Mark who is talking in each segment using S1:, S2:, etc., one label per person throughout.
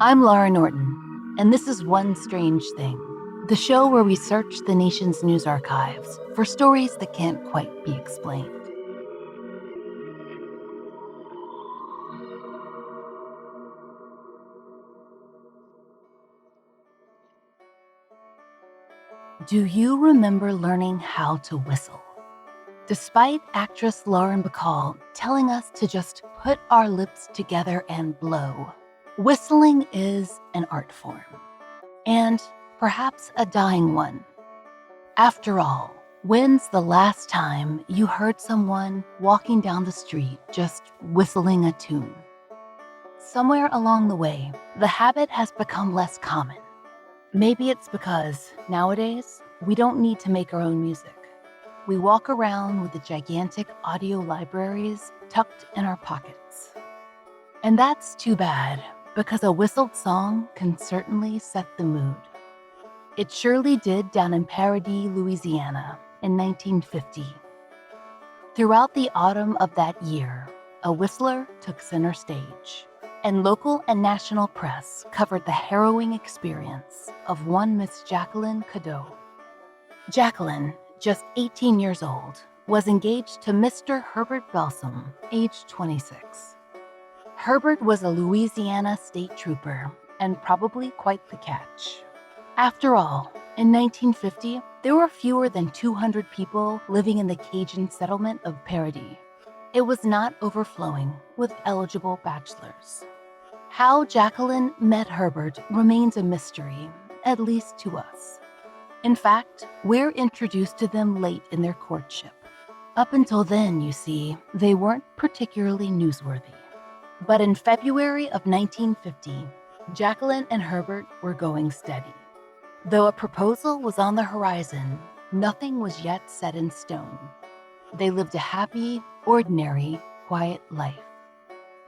S1: I'm Laurah Norton, and this is One Strange Thing, the show where we search the nation's news archives for stories that can't quite be explained. Do you remember learning how to whistle? Despite actress Lauren Bacall telling us to just put our lips together and blow, whistling is an art form, and perhaps a dying one. After all, when's the last time you heard someone walking down the street just whistling a tune? Somewhere along the way, the habit has become less common. Maybe it's because nowadays, we don't need to make our own music. We walk around with the gigantic audio libraries tucked in our pockets. And that's too bad, because a whistled song can certainly set the mood. It surely did down in Paradis, Louisiana in 1950. Throughout the autumn of that year, a whistler took center stage, and local and national press covered the harrowing experience of one Miss Jacqueline Cadow. Jacqueline, just 18 years old, was engaged to Mr. Herbert Balsam, age 26. Herbert was a Louisiana state trooper and probably quite the catch. After all, in 1950, there were fewer than 200 people living in the Cajun settlement of Paradis. It was not overflowing with eligible bachelors. How Jacqueline met Herbert remains a mystery, at least to us. In fact, we're introduced to them late in their courtship. Up until then, you see, they weren't particularly newsworthy. But in February of 1950, Jacqueline and Herbert were going steady. Though a proposal was on the horizon, nothing was yet set in stone. They lived a happy, ordinary, quiet life.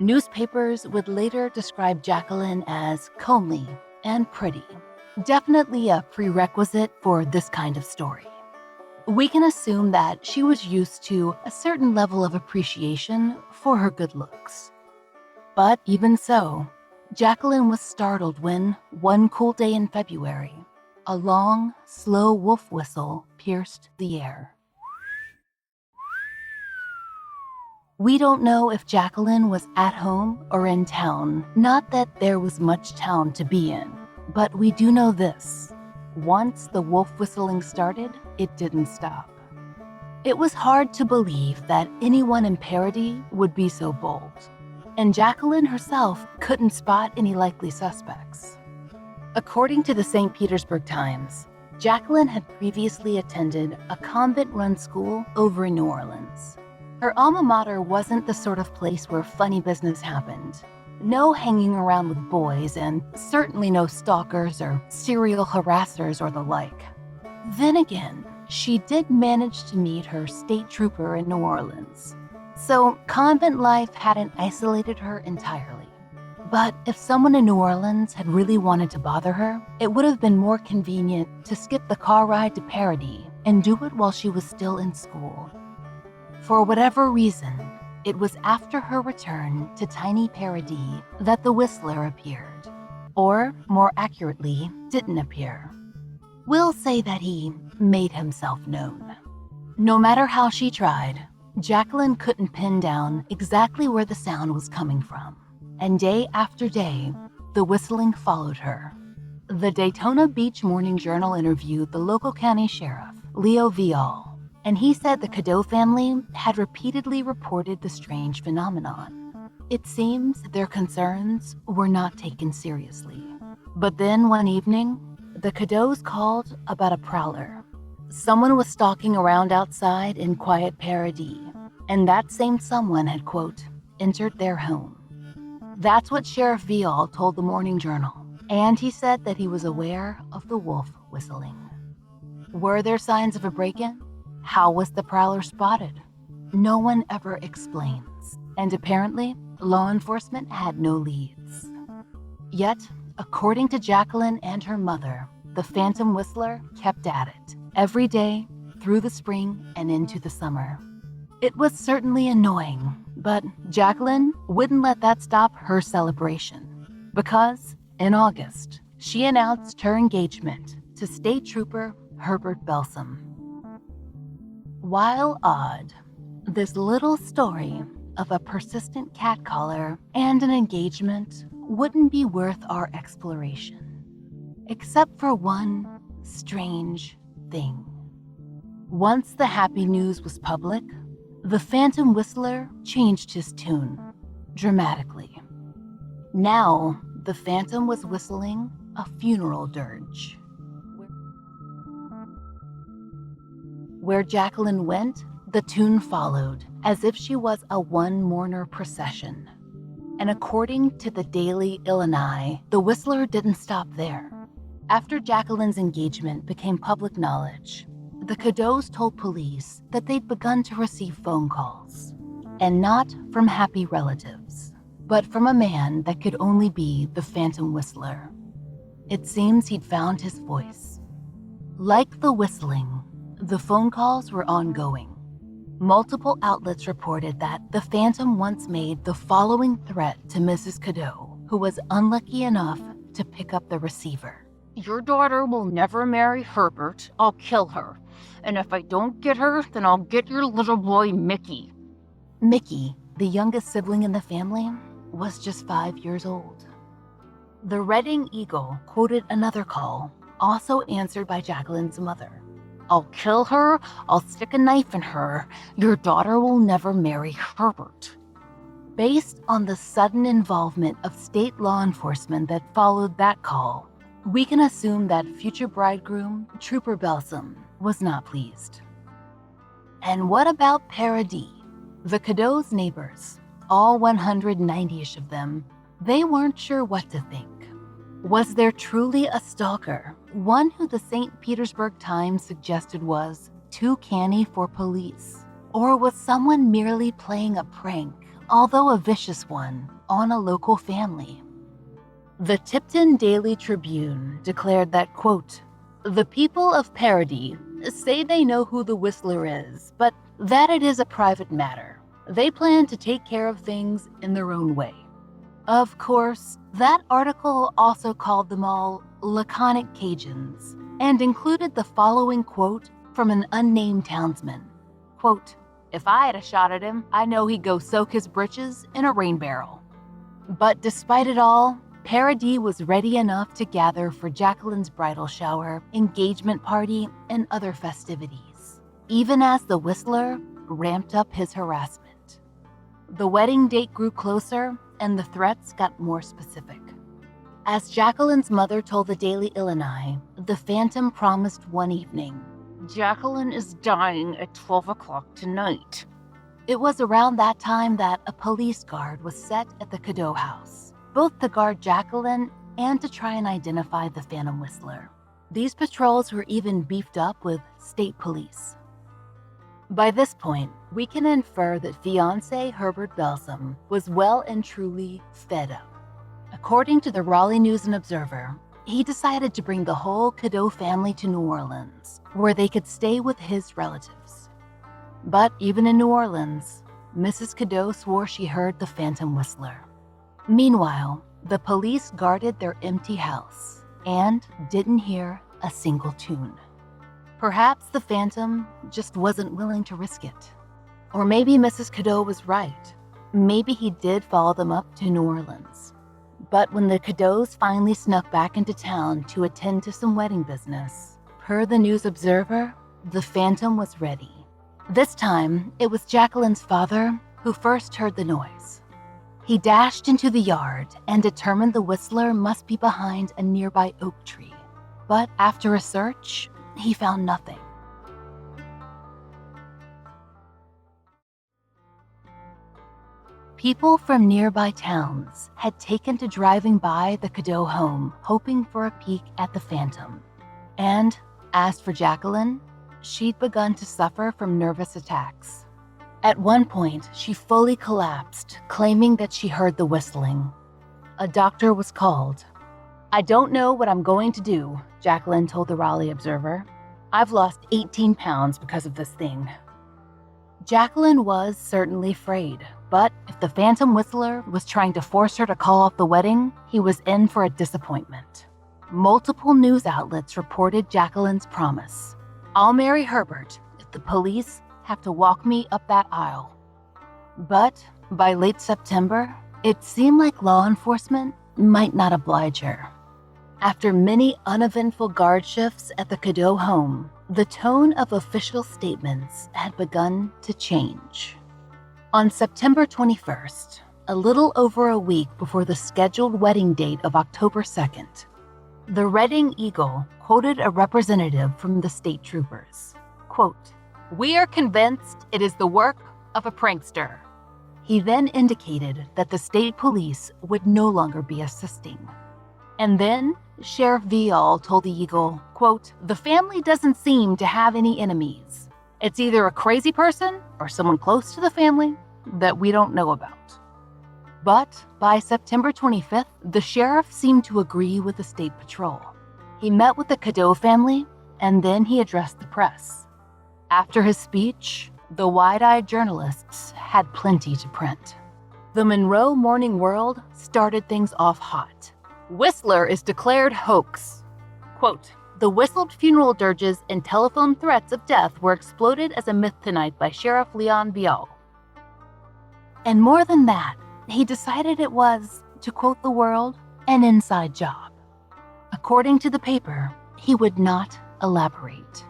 S1: Newspapers would later describe Jacqueline as comely and pretty, definitely a prerequisite for this kind of story. We can assume that she was used to a certain level of appreciation for her good looks. But even so, Jacqueline was startled when, one cool day in February, a long, slow wolf whistle pierced the air. We don't know if Jacqueline was at home or in town, not that there was much town to be in, but we do know this. Once the wolf whistling started, it didn't stop. It was hard to believe that anyone in Paradis would be so bold, and Jacqueline herself couldn't spot any likely suspects. According to the St. Petersburg Times, Jacqueline had previously attended a convent-run school over in New Orleans. Her alma mater wasn't the sort of place where funny business happened. No hanging around with boys, and certainly no stalkers or serial harassers or the like. Then again, she did manage to meet her state trooper in New Orleans. So convent life hadn't isolated her entirely. But if someone in New Orleans had really wanted to bother her, it would have been more convenient to skip the car ride to Paradis and do it while she was still in school. For whatever reason, it was after her return to tiny Paradis that the whistler appeared. Or, more accurately, didn't appear. We'll say that he made himself known. No matter how she tried, Jacqueline couldn't pin down exactly where the sound was coming from. And day after day, the whistling followed her. The Daytona Beach Morning Journal interviewed the local county sheriff, Liv Fallon, and he said the Cadow family had repeatedly reported the strange phenomenon. It seems their concerns were not taken seriously. But then one evening, the Cadows called about a prowler. Someone was stalking around outside in quiet Paradis, and that same someone had, quote, entered their home. That's what Sheriff Fallon told the Morning Journal, and he said that he was aware of the wolf whistling. Were there signs of a break-in? How was the prowler spotted? No one ever explains, and apparently, law enforcement had no leads. Yet, according to Jacqueline and her mother, the phantom whistler kept at it, every day, through the spring and into the summer. It was certainly annoying, But Jacqueline wouldn't let that stop her celebration, because in August, she announced her engagement to State Trooper Herbert Belsom. While odd, this little story of a persistent catcaller and an engagement wouldn't be worth our exploration, except for one strange thing. Once the happy news was public, the Phantom Whistler changed his tune dramatically. Now, the Phantom was whistling a funeral dirge. Where Jacqueline went, the tune followed, as if she was a one-mourner procession. And according to the Daily Illini, the Whistler didn't stop there. After Jacqueline's engagement became public knowledge, the Cadows told police that they'd begun to receive phone calls, and not from happy relatives, but from a man that could only be the Phantom Whistler. It seems he'd found his voice. Like the whistling, the phone calls were ongoing. Multiple outlets reported that the Phantom once made the following threat to Mrs. Cadow, who was unlucky enough to pick up the receiver.
S2: "Your daughter will never marry Herbert. I'll kill her. And if I don't get her, then I'll get your little boy, Mickey."
S1: Mickey, the youngest sibling in the family, was just 5 years old. The Reading Eagle quoted another call, also answered by Jacqueline's mother.
S2: "I'll kill her. I'll stick a knife in her. Your daughter will never marry Herbert."
S1: Based on the sudden involvement of state law enforcement that followed that call, we can assume that future bridegroom, Trooper Belsom, was not pleased. And what about Paradis? The Cadows' neighbors, all 190-ish of them, they weren't sure what to think. Was there truly a stalker, one who the St. Petersburg Times suggested was too canny for police? Or was someone merely playing a prank, although a vicious one, on a local family? The Tipton Daily Tribune declared that, quote, "The people of Paradis say they know who the Whistler is, but that it is a private matter. They plan to take care of things in their own way." Of course, that article also called them all laconic Cajuns and included the following quote from an unnamed townsman. Quote, "If I had a shot at him, I know he'd go soak his britches in a rain barrel." But despite it all, Paradis was ready enough to gather for Jacqueline's bridal shower, engagement party, and other festivities, even as the Whistler ramped up his harassment. The wedding date grew closer, and the threats got more specific. As Jacqueline's mother told the Daily Illini, the Phantom promised one evening,
S2: "Jacqueline is dying at 12 o'clock tonight."
S1: It was around that time that a police guard was set at the Cadow house, both to guard Jacqueline and to try and identify the Phantom Whistler. These patrols were even beefed up with state police. By this point, we can infer that fiancé Herbert Belsom was well and truly fed up. According to the Raleigh News and Observer, he decided to bring the whole Cadow family to New Orleans, where they could stay with his relatives. But even in New Orleans, Mrs. Cadow swore she heard the Phantom Whistler. Meanwhile, the police guarded their empty house and didn't hear a single tune. Perhaps the Phantom just wasn't willing to risk it. Or maybe Mrs. Cadow was right. Maybe he did follow them up to New Orleans. But when the Cadows finally snuck back into town to attend to some wedding business, per the News Observer, the Phantom was ready. This time, it was Jacqueline's father who first heard the noise. He dashed into the yard and determined the Whistler must be behind a nearby oak tree. But after a search, he found nothing. People from nearby towns had taken to driving by the Cadow home, hoping for a peek at the Phantom. And as for Jacqueline, she'd begun to suffer from nervous attacks. At one point, she fully collapsed, claiming that she heard the whistling. A doctor was called. "I don't know what I'm going to do," Jacqueline told the Raleigh Observer. "I've lost 18 pounds because of this thing." Jacqueline was certainly afraid, But if the Phantom Whistler was trying to force her to call off the wedding, he was in for a disappointment. Multiple news outlets reported Jacqueline's promise. "I'll marry Herbert if the police have to walk me up that aisle." But by late September, it seemed like law enforcement might not oblige her. After many uneventful guard shifts at the Cadow home, the tone of official statements had begun to change. On September 21st, a little over a week before the scheduled wedding date of October 2nd, the Reading Eagle quoted a representative from the state troopers. Quote, "We are convinced it is the work of a prankster." He then indicated that the state police would no longer be assisting. And then Sheriff Viall told the Eagle, quote, "The family doesn't seem to have any enemies. It's either a crazy person or someone close to the family that we don't know about." But by September 25th, the sheriff seemed to agree with the state patrol. He met with the Cadow family, and then he addressed the press. After his speech, the wide-eyed journalists had plenty to print. The Monroe Morning World started things off hot. "Whistler is declared hoax." Quote, "The whistled funeral dirges and telephone threats of death were exploded as a myth tonight by Sheriff Leon Viall." And more than that, he decided it was, to quote the World, an inside job. According to the paper, he would not elaborate.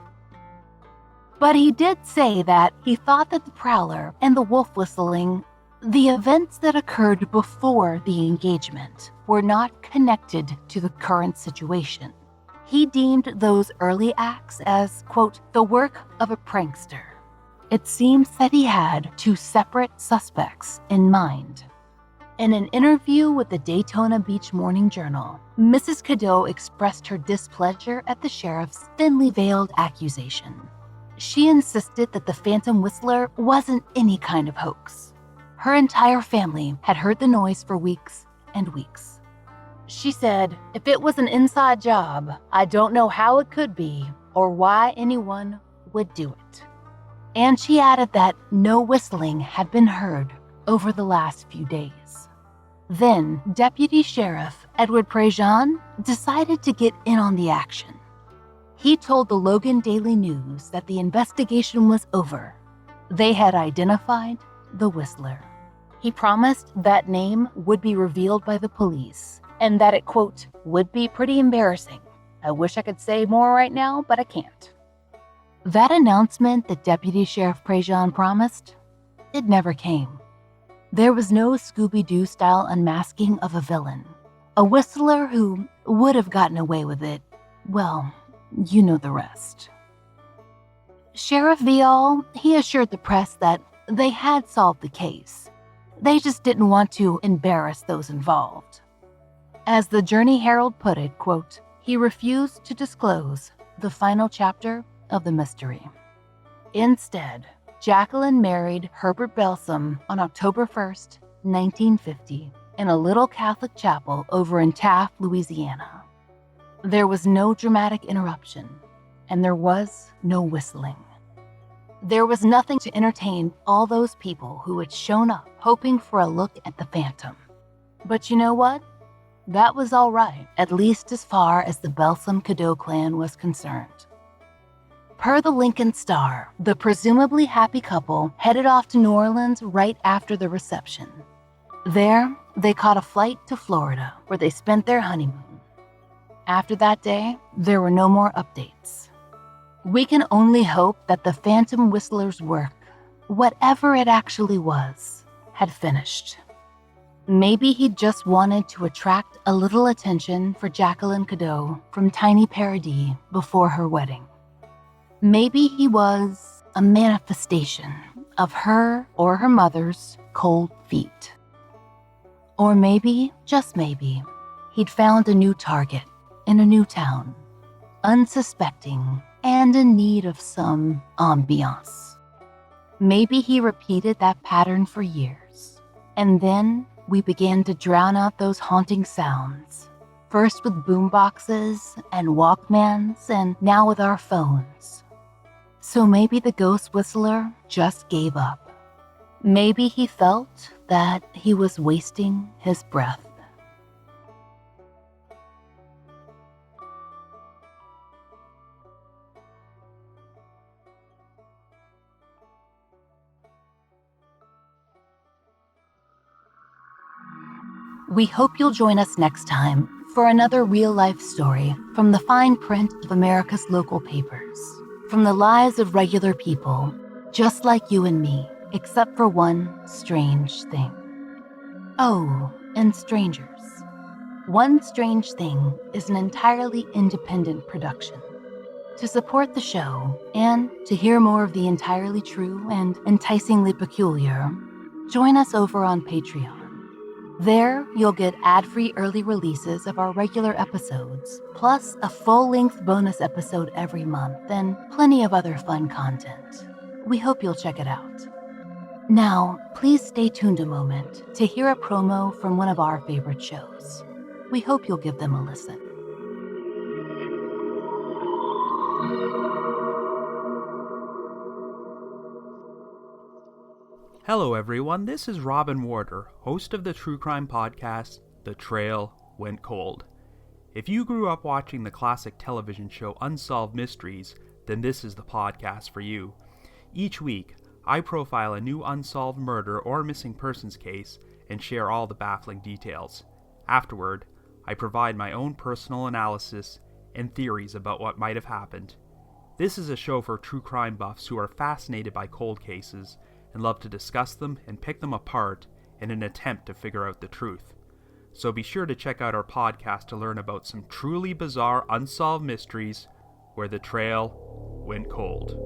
S1: But he did say that he thought that the Prowler and the wolf whistling, the events that occurred before the engagement, were not connected to the current situation. He deemed those early acts as, quote, "the work of a prankster." It seems that he had two separate suspects in mind. In an interview with the Daytona Beach Morning Journal, Mrs. Cadow expressed her displeasure at the sheriff's thinly veiled accusation. She insisted that the Phantom Whistler wasn't any kind of hoax. Her entire family had heard the noise for weeks and weeks. She said, "If it was an inside job, I don't know how it could be or why anyone would do it." And she added that no whistling had been heard over the last few days. Then, Deputy Sheriff Edward Prejean decided to get in on the action. He told the Logan Daily News that the investigation was over. They had identified the Whistler. He promised that name would be revealed by the police and that it, quote, "would be pretty embarrassing. I wish I could say more right now, but I can't." That announcement that Deputy Sheriff Prejean promised, it never came. There was no Scooby-Doo style unmasking of a villain. A whistler who would have gotten away with it, well, you know the rest. Sheriff Viall, he assured the press that they had solved the case. They just didn't want to embarrass those involved. As the Journey Herald put it, quote, "He refused to disclose the final chapter of the mystery." Instead, Jacqueline married Herbert Belsom on October 1st, 1950, in a little Catholic chapel over in Taft, Louisiana. There was no dramatic interruption, and there was no whistling. There was nothing to entertain all those people who had shown up hoping for a look at the Phantom. But you know what? That was all right, at least as far as the Belsom-Cadow clan was concerned. Per the Lincoln Star, the presumably happy couple headed off to New Orleans right after the reception. There, they caught a flight to Florida, where they spent their honeymoon. After that day, there were no more updates. We can only hope that the Phantom Whistler's work, whatever it actually was, had finished. Maybe he just wanted to attract a little attention for Jacqueline Cadow from tiny Paradis before her wedding. Maybe he was a manifestation of her or her mother's cold feet. Or maybe, just maybe, he'd found a new target in a new town, unsuspecting and in need of some ambiance. Maybe he repeated that pattern for years, and then we began to drown out those haunting sounds, first with boomboxes and Walkmans, and now with our phones. So maybe the ghost whistler just gave up. Maybe he felt that he was wasting his breath. We hope you'll join us next time for another real-life story from the fine print of America's local papers, from the lives of regular people, just like you and me, except for one strange thing. Oh, and strangers. One Strange Thing is an entirely independent production. To support the show and to hear more of the entirely true and enticingly peculiar, join us over on Patreon. There, you'll get ad-free early releases of our regular episodes, plus a full-length bonus episode every month and plenty of other fun content. We hope you'll check it out. Now, please stay tuned a moment to hear a promo from one of our favorite shows. We hope you'll give them a listen.
S3: Hello everyone, this is Bryan Worters, host of the true crime podcast, The Trail Went Cold. If you grew up watching the classic television show Unsolved Mysteries, then this is the podcast for you. Each week, I profile a new unsolved murder or missing persons case and share all the baffling details. Afterward, I provide my own personal analysis and theories about what might have happened. This is a show for true crime buffs who are fascinated by cold cases and love to discuss them and pick them apart in an attempt to figure out the truth. So be sure to check out our podcast to learn about some truly bizarre unsolved mysteries where the trail went cold.